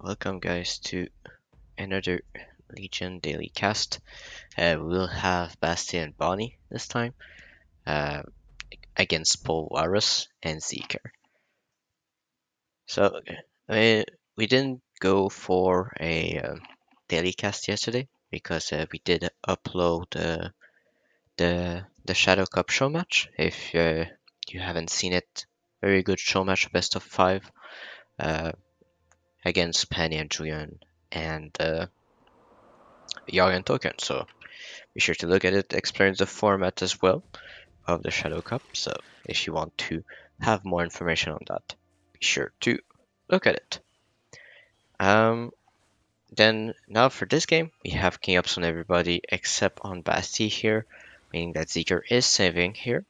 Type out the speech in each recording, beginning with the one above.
welcome guys to another Legion Daily Cast. We'll have Basti and Bonny this time uh, against PaulWalrus and Xeaker. So we didn't go for a daily cast yesterday because we did upload the Shadow Cup show match. If you haven't seen it, very good show match, best of 5 uh, against Penny and Julian and Yag and Token. So be sure to look at it, experience the format as well of the Shadow Cup. So if you want to have more information on that, be sure to look at it. Then now for this game, we have king ups on everybody except on Basti here, meaning that Xeaker is saving here.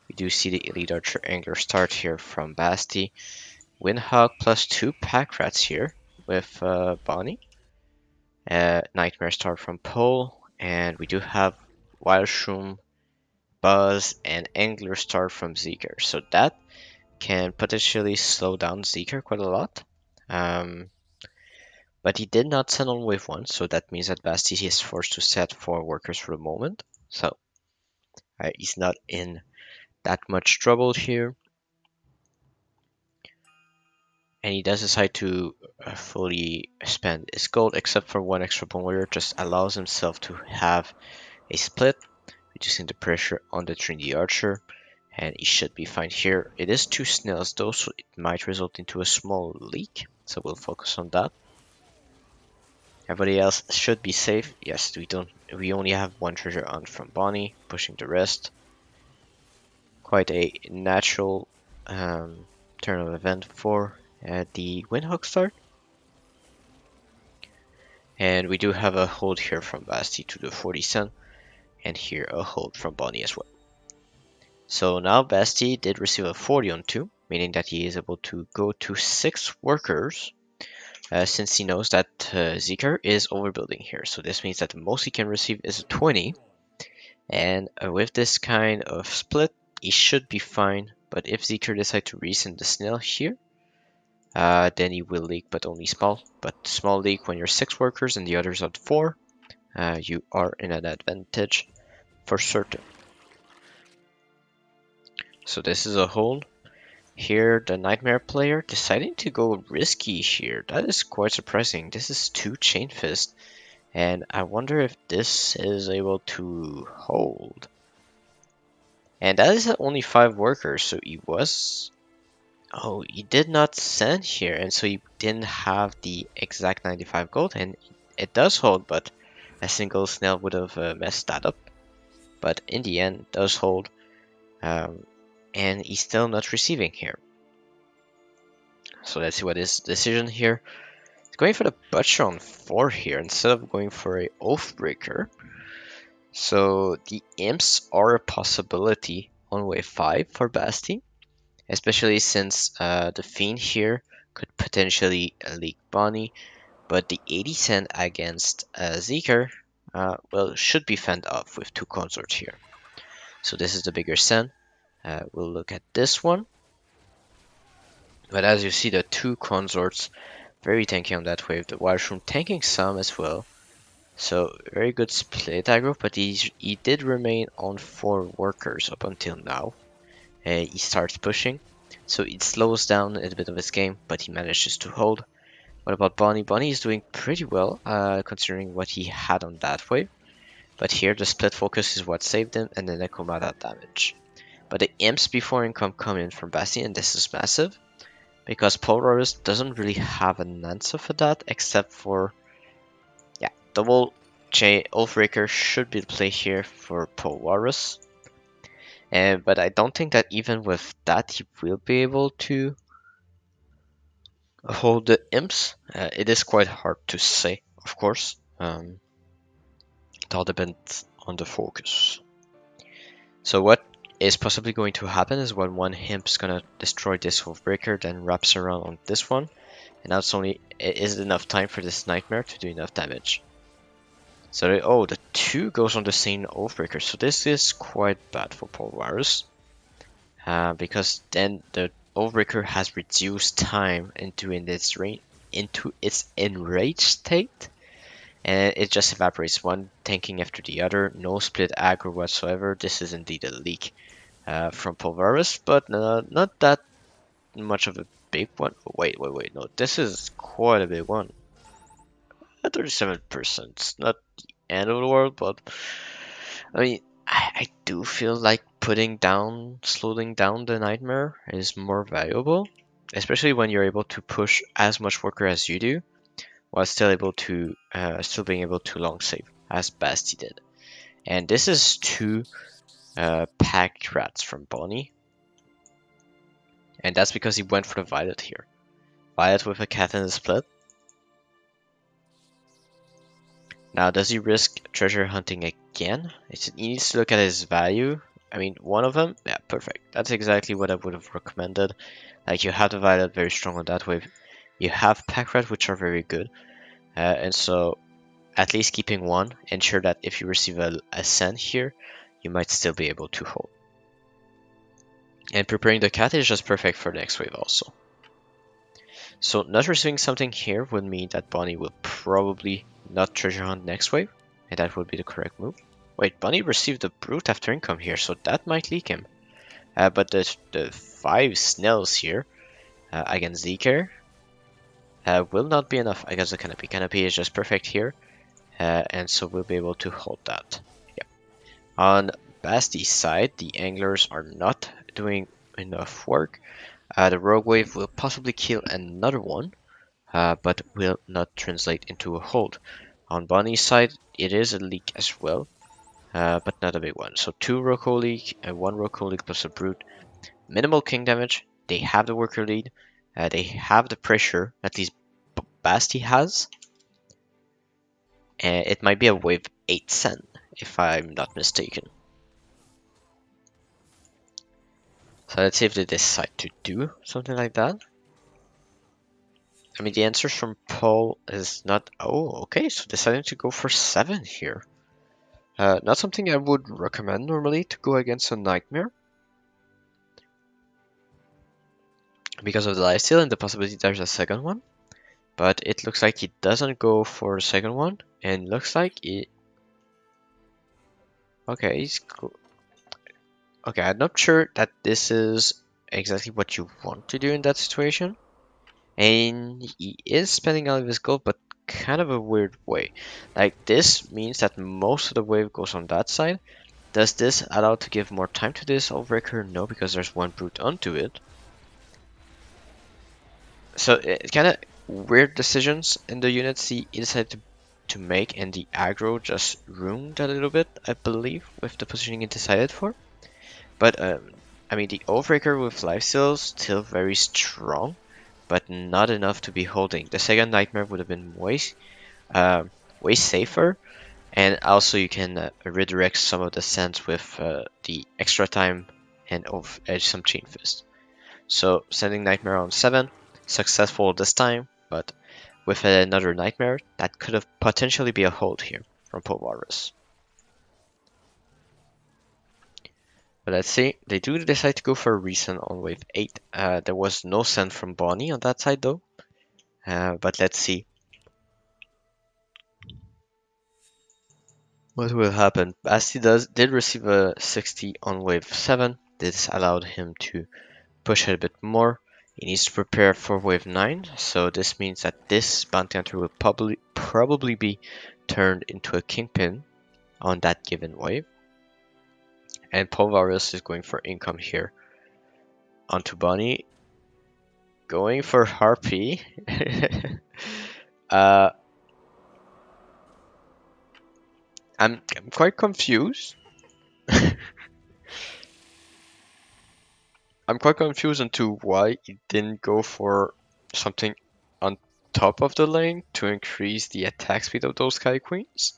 We do see the Elite Archer Angler start here from Basti. Windhawk plus 2 Pack Rats here with Bonny. Nightmare start from Paul, and we do have Wild Shroom, Buzz, and Angler start from Xeaker. So that can potentially slow down Xeaker quite a lot. But he did not send on wave 1, so that means that Basti is forced to set 4 workers for the moment. So he's not in that much trouble here. And he does decide to fully spend his gold, except for 1 extra bone warrior, just allows himself to have a split, reducing the pressure on the Trinity Archer. And he should be fine here. It is 2 snails though, so it might result into a small leak, so we'll focus on that. Everybody else should be safe. Yes, we only have 1 treasure hunt from Bonny, pushing the rest. Quite a natural turn of event for the Windhook start. And we do have a hold here from Basti to the 40 cent, and here a hold from Bonny as well. So now Basti did receive a 40 on 2, meaning that he is able to go to 6 workers, since he knows that Xeaker is overbuilding here. So this means that the most he can receive is a 20, and with this kind of split, he should be fine. But if Xeaker decides to resend the snail here, then he will leak, but only small. But small leak when you're 6 workers and the others are 4, you are in an advantage for certain. So this is a hold. Here, the Nightmare player deciding to go risky here. That is quite surprising. This is 2 Chain Fist, and I wonder if this is able to hold. And that is only 5 workers, so he was... Oh, he did not send here, and so he didn't have the exact 95 gold, and it does hold, but a single snail would have messed that up. But in the end, it does hold, and he's still not receiving here. So let's see what his decision here. He's going for the Butcher on 4 here instead of going for a Oathbreaker. So the Imps are a possibility on wave 5 for Basti, especially since the Fiend here could potentially leak Bonny, but the 80 cent against Xeaker, well, should be fended off with 2 consorts here. So this is the bigger cent. We'll look at this one. But as you see, the 2 consorts very tanky on that wave. The Wild Shroom tanking some as well. So very good split aggro, but he did remain on 4 workers up until now. He starts pushing, so it slows down a bit of his game, but he manages to hold. What about Bonny? Bonny is doing pretty well, considering what he had on that wave. But here the split focus is what saved him, and the Nekomata damage. But the Imps before income come in from Basti, and this is massive, because PaulWalrus doesn't really have an answer for that, except for, yeah, double J Oathbreaker should be the play here for PaulWalrus. But I don't think that even with that he will be able to hold the Imps. It is quite hard to say, of course. It all depends on the focus. So what is possibly going to happen is when one Imp's gonna destroy this Oathbreaker, then wraps around on this one, and now it's only is it enough time for this Nightmare to do enough damage. So the 2 goes on the same Oathbreaker, so this is quite bad for PaulWalrus, because then the Oathbreaker has reduced time in doing this into its enraged state, and it just evaporates, one tanking after the other, no split aggro whatsoever. This is indeed a leak from PaulWalrus, but not that much of a big one. Wait, no, this is quite a big one. 37%, it's not the end of the world, but I mean, I do feel like slowing down the Nightmare is more valuable, especially when you're able to push as much worker as you do, while still being able to long save, as Basti did. And this is two packed rats from Bonny, and that's because he went for the Violet here. Violet with a cat in the split. Now, does he risk treasure hunting again? He needs to look at his value. I mean, one of them? Yeah, perfect. That's exactly what I would have recommended. Like, you have the Violet very strong on that wave. You have Pack Rat, which are very good. And so, at least keeping one, ensure that if you receive a send here, you might still be able to hold. And preparing the cat is just perfect for the next wave also. So not receiving something here would mean that Bonny will probably not treasure hunt next wave, and that would be the correct move. Wait, Bonny received a brute after income here, so that might leak him. But the 5 Snells here against Xeaker will not be enough against the Canopy. Canopy is just perfect here, and so we'll be able to hold that. Yep. On Basti's side, the anglers are not doing enough work. The Rogue Wave will possibly kill another one, but will not translate into a hold. On Bonny's side, it is a leak as well, but not a big one. So 2 Roko leak, 1 Roko leak plus a brute. Minimal king damage. They have the worker lead. They have the pressure, at least Basti has. It might be a wave 8 send, if I'm not mistaken. So let's see if they decide to do something like that. I mean, the answers from Paul is not... Oh, okay, so deciding to go for 7 here. Not something I would recommend normally to go against a Nightmare. Because of the lifesteal and the possibility there's a second one. But it looks like he doesn't go for the second one. And looks like he... Okay, he's cool. Okay, I'm not sure that this is exactly what you want to do in that situation. And he is spending all of his gold, but kind of a weird way. Like, this means that most of the wave goes on that side. Does this allow to give more time to this Oathbreaker? No, because there's one brute onto it. So it kind of weird decisions in the units he decided to make, and the aggro just ruined a little bit, I believe, with the positioning he decided for. But I mean, the Oathbreaker with lifesteal still very strong, but not enough to be holding. The second Nightmare would have been way safer, and also you can redirect some of the sends with the extra time and edge some Chain Fist. So sending Nightmare on 7, successful this time, but with another Nightmare, that could have potentially be a hold here from PaulWalrus. But let's see, they do decide to go for a resend on wave 8. There was no send from Bonny on that side though, but let's see what will happen. Basti did receive a 60 on wave 7. This allowed him to push it a bit more. He needs to prepare for wave 9, so this means that this bounty hunter will probably be turned into a kingpin on that given wave. And PaulWalrus is going for income here onto Bonny, going for Harpy. I'm quite confused. I'm quite confused into why he didn't go for something on top of the lane to increase the attack speed of those Sky Queens.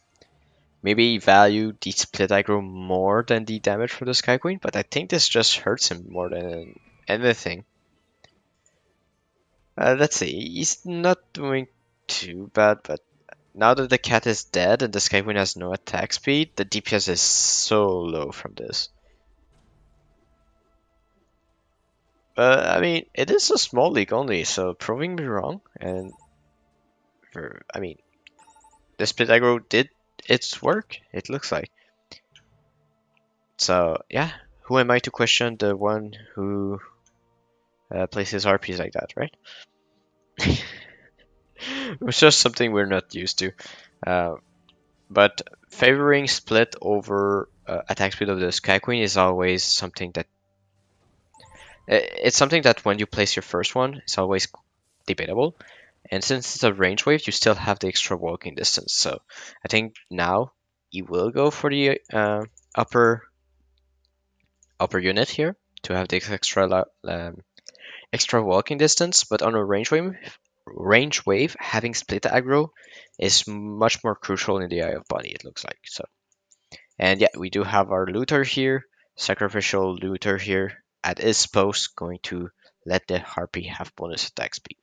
Maybe he valued the split aggro more than the damage from the Sky Queen, but I think this just hurts him more than anything. Let's see, he's not doing too bad, but now that the cat is dead and the Sky Queen has no attack speed, the DPS is so low from this. I mean, it is a small league only, so proving me wrong, and I mean, the split aggro did its work, it looks like. So, yeah, who am I to question the one who places RPs like that, right? It's just something we're not used to. Uh, but favoring split over attack speed of the Sky Queen is always something that it's something that when you place your first one, it's always debatable. And since it's a range wave, you still have the extra walking distance. So I think now you will go for the upper unit here to have this extra walking distance. But on a range wave, having split aggro is much more crucial in the eye of Bonny. It looks like so. And yeah, we do have our looter here, sacrificial looter here at his post, going to let the harpy have bonus attack speed.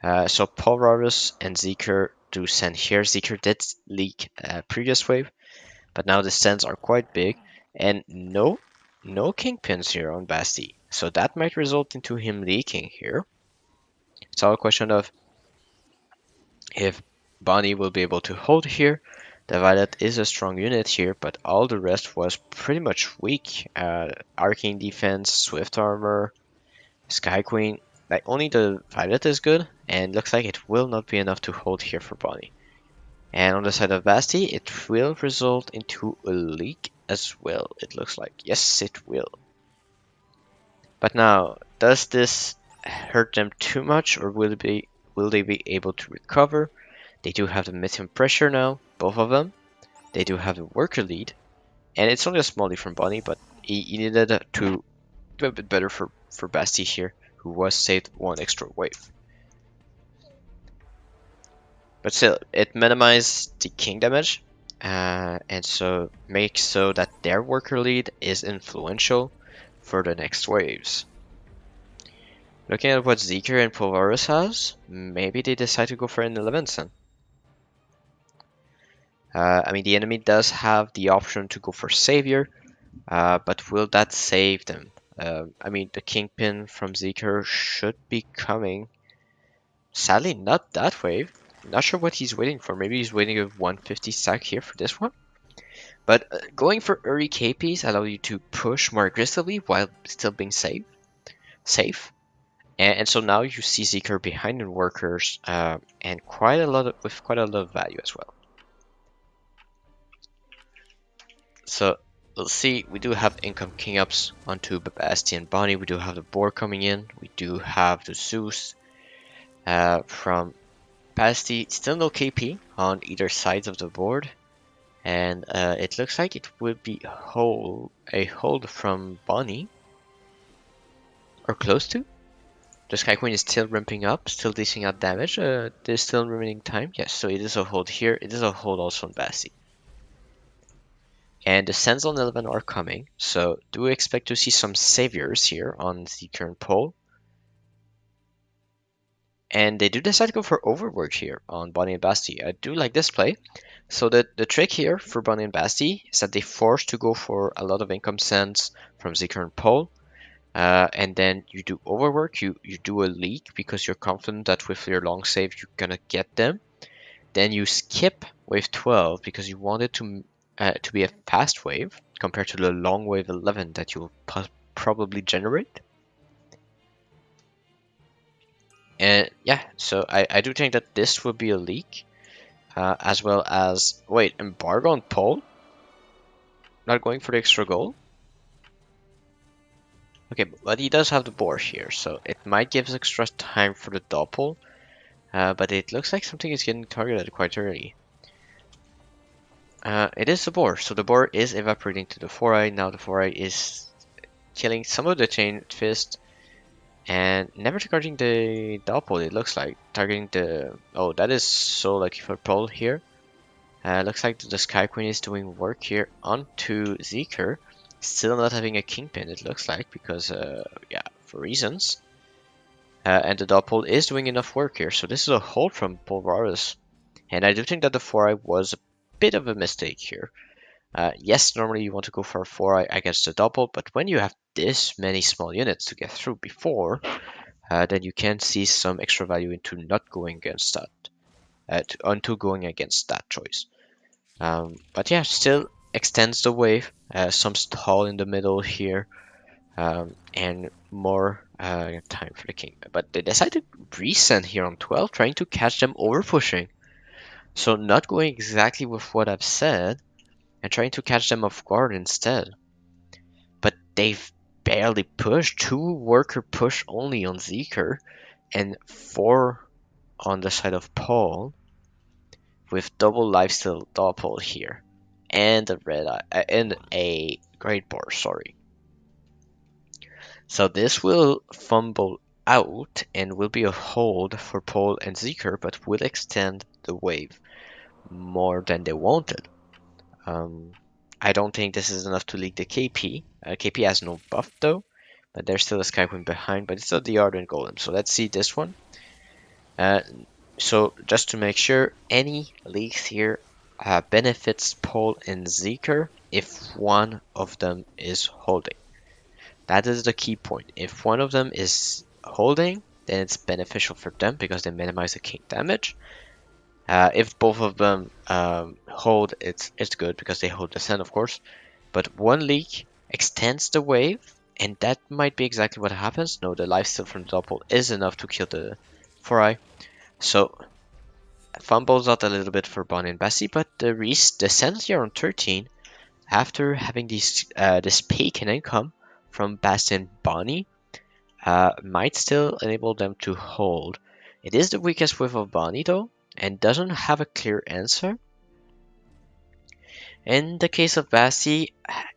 So PaulWalrus and Xeaker do send here. Xeaker did leak previous wave, but now the sends are quite big, and no kingpins here on Basti. So that might result into him leaking here. It's all a question of if Bonny will be able to hold here. The Violet is a strong unit here, but all the rest was pretty much weak. Arcane defense, Swift armor, Sky Queen. Like only the Violet is good, and looks like it will not be enough to hold here for Bonny. And on the side of Basti, it will result into a leak as well, it looks like. Yes, it will. But now, does this hurt them too much, or will they be able to recover? They do have the medium pressure now, both of them. They do have the worker lead, and it's only a small lead from Bonny, but he needed to do a bit better for Basti here, who was saved one extra wave. But still, it minimized the king damage, and so makes so that their worker lead is influential for the next waves. Looking at what Xeaker and PaulWalrus has, maybe they decide to go for an 11 then. I mean, the enemy does have the option to go for Savior, but will that save them? I mean, the Kingpin from Xeaker should be coming. Sadly, not that wave. Not sure what he's waiting for. Maybe he's waiting a 150 stack here for this one. But going for early KPs allow you to push more aggressively while still being safe. And so now you see Xeaker behind in workers, and with quite a lot of value as well. So we'll see. We do have income king ups onto Basti and Bonny. We do have the board coming in. We do have the Zeus from Basti. Still no KP on either sides of the board. And it looks like it would be a hold from Bonny. Or close to. The Sky Queen is still ramping up, still dishing out damage. There's still remaining time. Yes, so it is a hold here. It is a hold also on Basti. And the Sands on 11 are coming, so do expect to see some saviors here on the current poll. And they do decide to go for overwork here on Bonny and Basti. I do like this play. So the trick here for Bonny and Basti is that they force to go for a lot of income sends from the current poll. And then you do overwork, you do a leak because you're confident that with your long save you're gonna get them. Then you skip wave 12 because you want it to be a fast wave compared to the long wave 11 that you'll probably generate. And yeah, so I do think that this will be a leak, as well as, wait, embargo on Paul? Not going for the extra goal? Okay, but he does have the board here, so it might give extra time for the doppel, but it looks like something is getting targeted quite early. It is the boar, so the boar is evaporating to the 4-eye. Now the 4-eye is killing some of the chain fist and never targeting the doppel, it looks like. Targeting the... Oh, that is so lucky for Paul here. Looks like the Sky Queen is doing work here onto Xeaker. Still not having a kingpin, it looks like, because, yeah, for reasons. And the doppel is doing enough work here, so this is a hold from PaulWalrus. And I do think that the 4-eye was a bit of a mistake here. Yes, normally you want to go for a 4-eye against the double, but when you have this many small units to get through before, then you can see some extra value into not going against that, onto going against that choice. But yeah, still extends the wave, some stall in the middle here, and more time for the king. But they decided to resend here on 12, trying to catch them over pushing. So not going exactly with what I've said, and trying to catch them off guard instead. But they've barely pushed. 2 worker push only on Xeaker, and 4 on the side of Paul, with double lifesteal double here, and a red eye, and a great bar. Sorry. So this will fumble out and will be a hold for Paul and Xeaker, but will extend the wave more than they wanted. Um, I don't think this is enough to leak the KP. KP has no buff though, but there's still a Sky Queen behind, but it's still the Ardent Golem. So let's see this one. Uh, so just to make sure, any leaks here benefits Paul and Xeaker if one of them is holding. That is the key point. If one of them is holding, then it's beneficial for them because they minimize the king damage. If both of them hold, it's good because they hold the send, of course. But one leak extends the wave, and that might be exactly what happens. No, the lifesteal from the double is enough to kill the 4-eye. So fumbles out a little bit for Bonny and Basti, but the send here on 13, after having this peak in income from Basti and Bonny, might still enable them to hold. It is the weakest wave of Bonny though, and doesn't have a clear answer. In the case of Basti,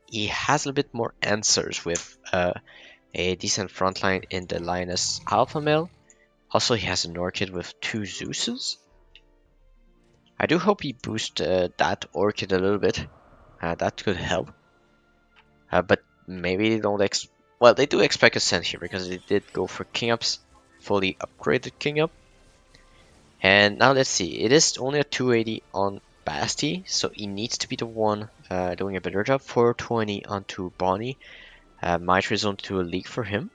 he has a little bit more answers with a decent frontline in the Lioness Alpha Male. Also, he has an Orchid with 2 Zeuses. I do hope he boosts that Orchid a little bit. That could help. But maybe they don't well, they do expect a Send here because they did go for King Ups, fully upgraded King Up. And now let's see, it is only a 280 on Basti, so he needs to be the one doing a better job. 420 onto Bonny might result to a leak for him.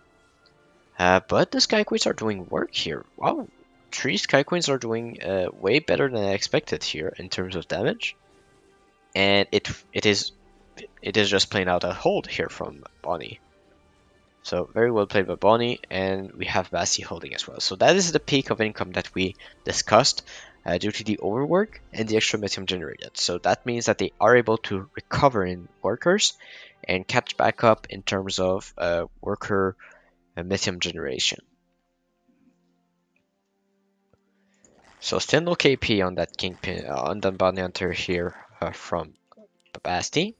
But the Sky Queens are doing work here. Wow, 3 Sky Queens are doing way better than I expected here in terms of damage. And it is just playing out a hold here from Bonny. So very well played by Bonny, and we have Basti holding as well. So that is the peak of income that we discussed due to the overwork and the extra Mythium generated. So that means that they are able to recover in workers and catch back up in terms of worker Mythium generation. So still no KP on that Kingpin, on the Bounty Hunter here from Basti.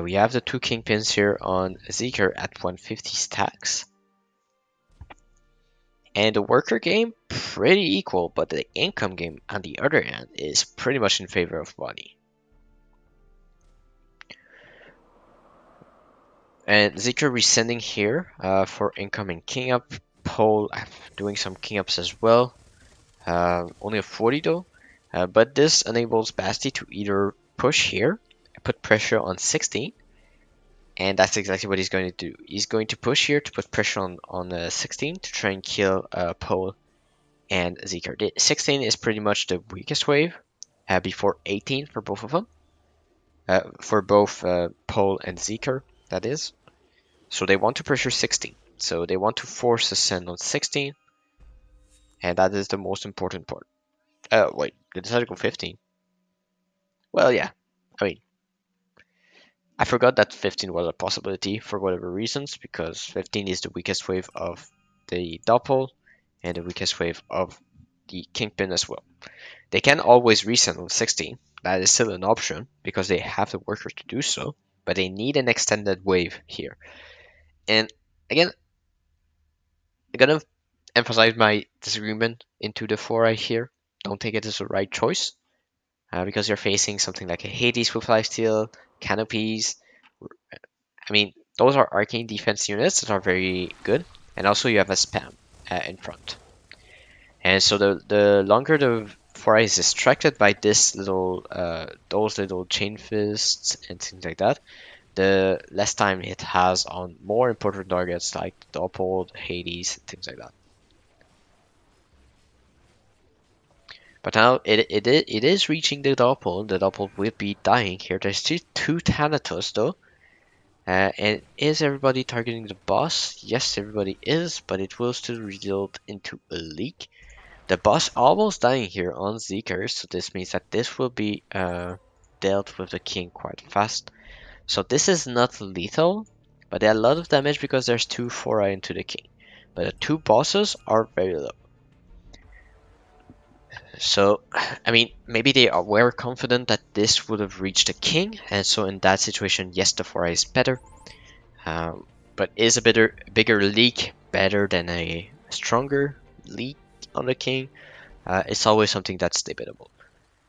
We have the 2 Kingpins here on Xeaker at 150 stacks. And the worker game, pretty equal, but the income game, on the other hand, is pretty much in favor of Bonny. And Xeaker resending here for incoming king up. Paul doing some king ups as well. Only a 40 though. But this enables Basti to either push here, put pressure on 16, and that's exactly what he's going to do. He's going to push here to put pressure on 16 to try and kill Paul and Xeaker. The 16 is pretty much the weakest wave before 18 for both of them. For both Paul and Xeaker, that is. So they want to pressure 16. So they want to force a send on 16. And that is the most important part. Wait, they decided to go 15. Well, yeah. I mean, I forgot that 15 was a possibility for whatever reasons, because 15 is the weakest wave of the Doppel and the weakest wave of the Kingpin as well. They can always resend on 16. That is still an option because they have the workers to do so, but they need an extended wave here. And again, I'm gonna emphasize my disagreement into the 4-eye here. Don't think it is the right choice because you're facing something like a Hades with lifesteal, canopies. I mean, those are arcane defense units that are very good, and also you have a spam in front. And so the longer the 4-eye is distracted by this little those little chain fists and things like that, the less time it has on more important targets like Doppel, Hades, things like that. But now it is reaching the Doppel. The Doppel will be dying here. There's still two Thanatos though. And is everybody targeting the boss? Yes, everybody is, but it will still result into a leak. The boss almost dying here on Xeaker, so this means that this will be dealt with the king quite fast. So this is not lethal, but a lot of damage because there's two 4i into the king. But the two bosses are very low. So, I mean, maybe they were confident that this would have reached the king, and so in that situation, yes, the 4i is better. But is a bigger leak better than a stronger leak on the king? It's always something that's debatable.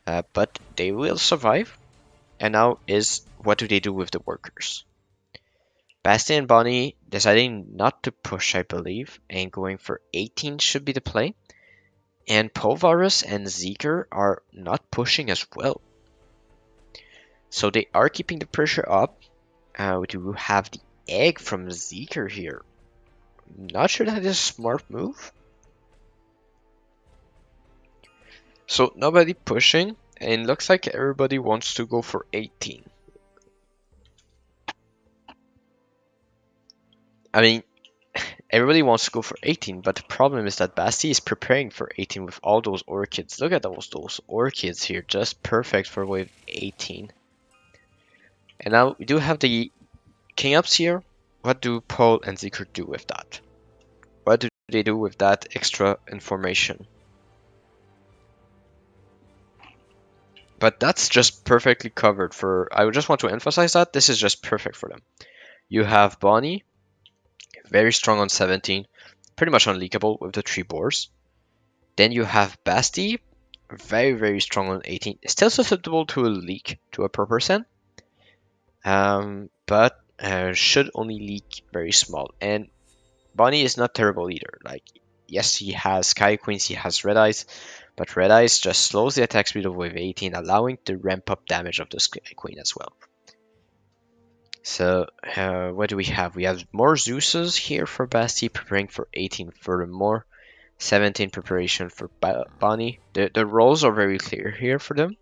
But they will survive. And now is what do they do with the workers? Basti and Bonny deciding not to push, I believe, and going for 18 should be the play. And PaulWalrus and Xeaker are not pushing as well. So they are keeping the pressure up. We do have the egg from Xeaker here. Not sure that is a smart move. So nobody pushing, and looks like everybody wants to go for 18. I mean, everybody wants to go for 18, but the problem is that Basti is preparing for 18 with all those orchids. Look at those orchids here, just perfect for wave 18. And now we do have the king ups here. What do Paul and Xeaker do with that? What do they do with that extra information? But that's just perfectly covered for. I would just want to emphasize that this is just perfect for them. You have Bonny, very strong on 17, pretty much unleakable with the 3 boars. Then you have Basti, very, very strong on 18, still susceptible to a leak to a per percent, but should only leak very small. And Bonny is not terrible either. Like, yes, he has Sky Queens, he has Red Eyes, but Red Eyes just slows the attack speed of wave 18, allowing the ramp up damage of the Sky Queen as well. So, what do we have? We have more Zeuses here for Basti, preparing for 18 furthermore. 17 preparation for Bonny. The roles are very clear here for them.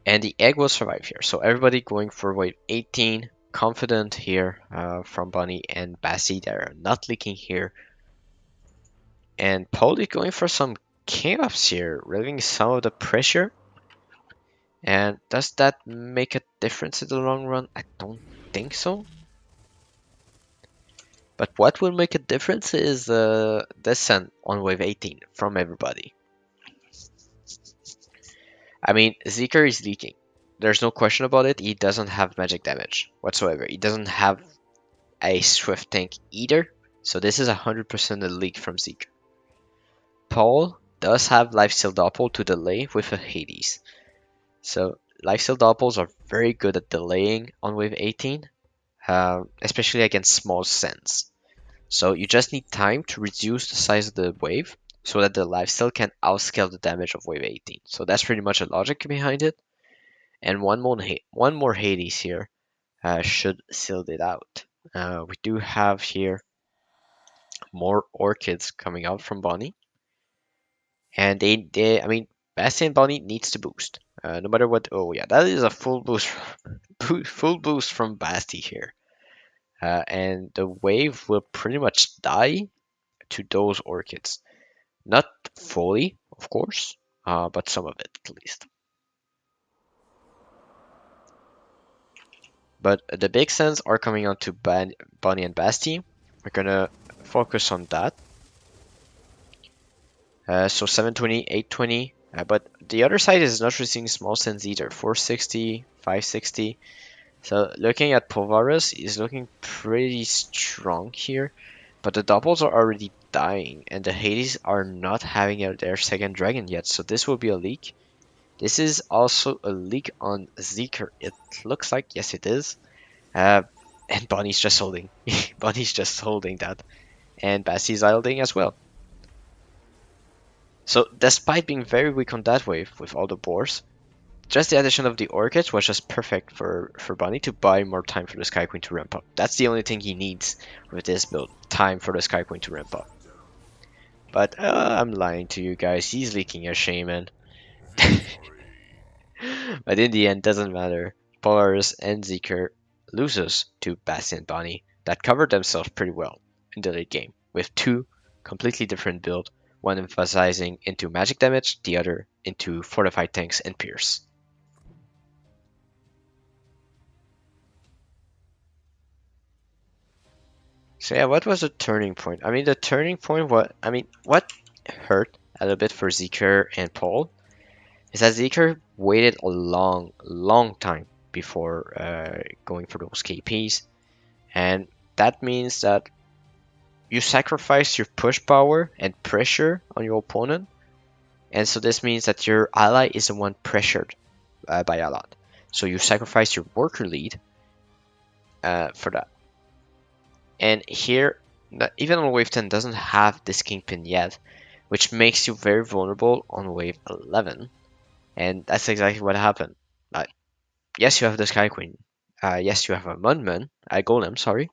And the egg will survive here. So everybody going for wave 18. Confident here from Bonny and Basti. They're not leaking here. And Paul is going for some king ups here, relieving some of the pressure. And does that make a difference in the long run? I don't think so. But what will make a difference is descent on wave 18 from everybody. I mean, Xeaker is leaking. There's no question about it. He doesn't have magic damage whatsoever. He doesn't have a swift tank either. So this is 100% a leak from Xeaker. Paul does have lifesteal doppel to delay with a Hades. So lifesteal doppels are very good at delaying on wave 18, especially against small sends. So you just need time to reduce the size of the wave so that the lifesteal can outscale the damage of wave 18. So that's pretty much the logic behind it. And one more Hades here should seal it out. We do have here more orchids coming out from Bonny. And I mean, Basti and Bonny needs to boost. No matter what. Oh yeah, that is a full boost, full boost from Basti here. And the wave will pretty much die to those orchids. Not fully, of course, but some of it at least. But the big sends are coming on to Bonny and Basti. We're gonna focus on that. So 720, 820. But the other side is not receiving small sends either. 460, 560. So looking at PaulWalrus is looking pretty strong here. But the doubles are already dying. And the Hades are not having their second dragon yet. So this will be a leak. This is also a leak on Xeaker. It looks like, yes it is. And Bonny's just holding. Bonny's just holding that. And Basti's holding as well. So despite being very weak on that wave with all the boars, just the addition of the orchid was just perfect for Bonny to buy more time for the Sky Queen to ramp up. That's the only thing he needs with this build, time for the Sky Queen to ramp up. But I'm lying to you guys, he's leaking a shaman. But in the end, doesn't matter. PaulWalrus and Xeaker loses to Basti and Bonny that covered themselves pretty well in the late game, with two completely different builds, one emphasizing into magic damage, the other into fortified tanks and pierce. So yeah, what was the turning point? I mean, the turning point, what hurt a little bit for Xeaker and Paul is that Xeaker waited a long, long time before going for those KPs, and that means that you sacrifice your push power and pressure on your opponent, and so this means that your ally is the one pressured by a lot. So you sacrifice your worker lead for that. And here, even on wave 10 doesn't have this kingpin yet, which makes you very vulnerable on wave 11. And that's exactly what happened. Yes, you have the Sky Queen. Yes, you have a Mudman, a Golem, sorry,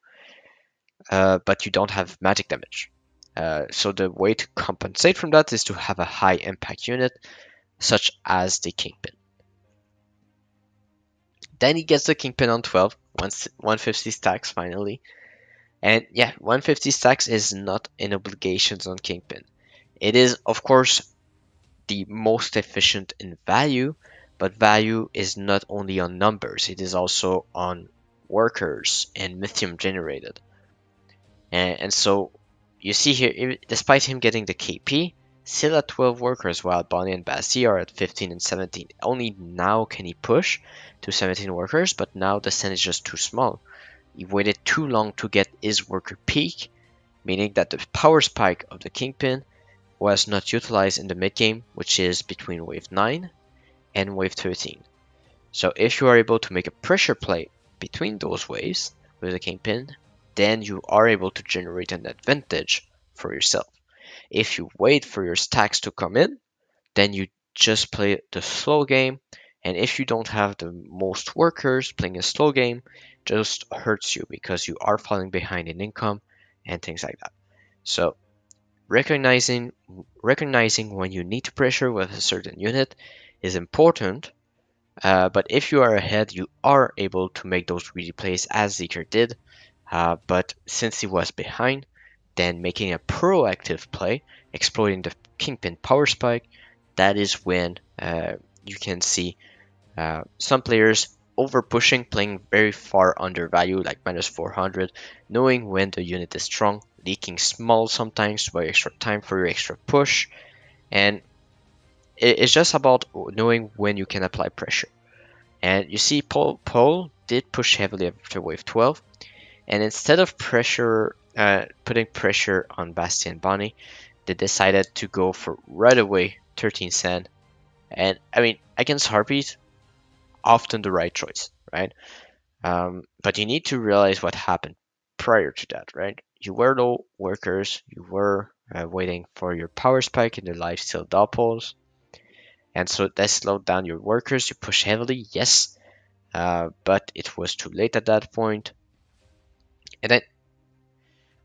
but you don't have magic damage. So the way to compensate from that is to have a high impact unit, such as the Kingpin. Then he gets the Kingpin on 12, 150 stacks finally. And yeah, 150 stacks is not an obligation on Kingpin. It is, of course, the most efficient in value, but value is not only on numbers, it is also on workers and Mythium generated. And so you see here, despite him getting the KP, still at 12 workers, while Bonny and Basti are at 15 and 17. Only now can he push to 17 workers, but now the send is just too small. He waited too long to get his worker peak, meaning that the power spike of the Kingpin was not utilized in the mid game, which is between wave 9 and wave 13. So if you are able to make a pressure play between those waves with the Kingpin, then you are able to generate an advantage for yourself. If you wait for your stacks to come in, then you just play the slow game, and if you don't have the most workers, playing a slow game just hurts you because you are falling behind in income and things like that. So recognizing when you need to pressure with a certain unit is important, but if you are ahead, you are able to make those greedy plays as Xeaker did. But since he was behind, then making a proactive play, exploiting the Kingpin power spike, that is when you can see some players over pushing, playing very far under value, like minus 400, knowing when the unit is strong, leaking small sometimes to buy extra time for your extra push, and it's just about knowing when you can apply pressure. And you see, Paul did push heavily after wave 12, and instead of putting pressure on Basti and Bonny, they decided to go for right away 13 Sand. And I mean, against Harpies, often the right choice, right? But you need to realize what happened prior to that, right? You were low workers, you were waiting for your power spike in the lifesteal doppels, and so that slowed down your workers. You push heavily, yes, but it was too late at that point. And then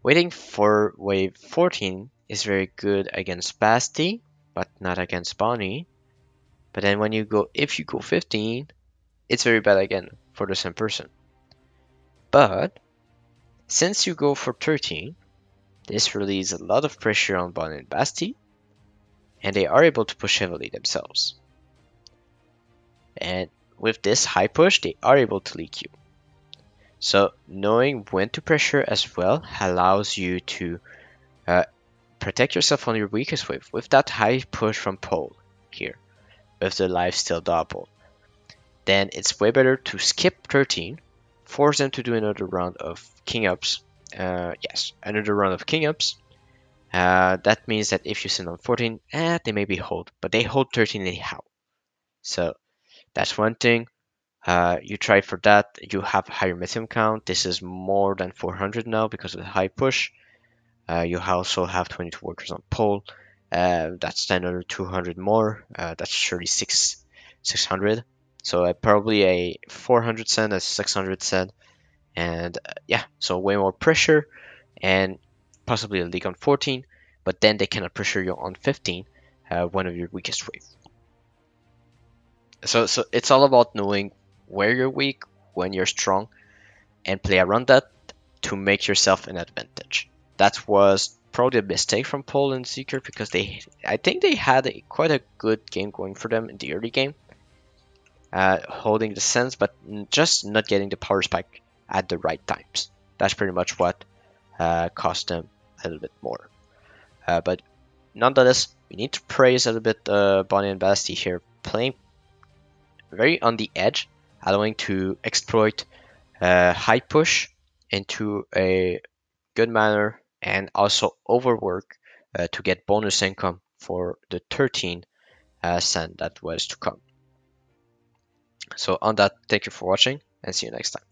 waiting for wave 14 is very good against Basti, but not against Bonny. But then if you go 15, it's very bad again for the same person. But since you go for 13, this relieves a lot of pressure on Bonny and Basti, and they are able to push heavily themselves. And with this high push, they are able to leak you. So knowing when to pressure as well allows you to protect yourself on your weakest wave. With that high push from Paul here, with the lifesteal double, then it's way better to skip 13, force them to do another round of king ups. Yes, another round of king ups. That means that if you send on 14, they maybe hold, but they hold 13 anyhow. So that's one thing. You try for that. You have a higher mythium count. This is more than 400 now because of the high push. You also have 22 workers on pole. That's another 200 more. That's 36, 600. So probably a 400 cent, a 600 cent, and yeah, so way more pressure and possibly a leak on 14, but then they cannot pressure you on 15, one of your weakest waves. So it's all about knowing where you're weak, when you're strong, and play around that to make yourself an advantage. That was probably a mistake from Paul and Xeaker because I think they had quite a good game going for them in the early game, holding the sense, but just not getting the power spike at the right times. That's pretty much what cost them a little bit more. But nonetheless, we need to praise a little bit Bonny and Basti here, playing very on the edge, allowing to exploit high push into a good manner and also overwork to get bonus income for the 13 cent that was to come. So on that, thank you for watching and see you next time.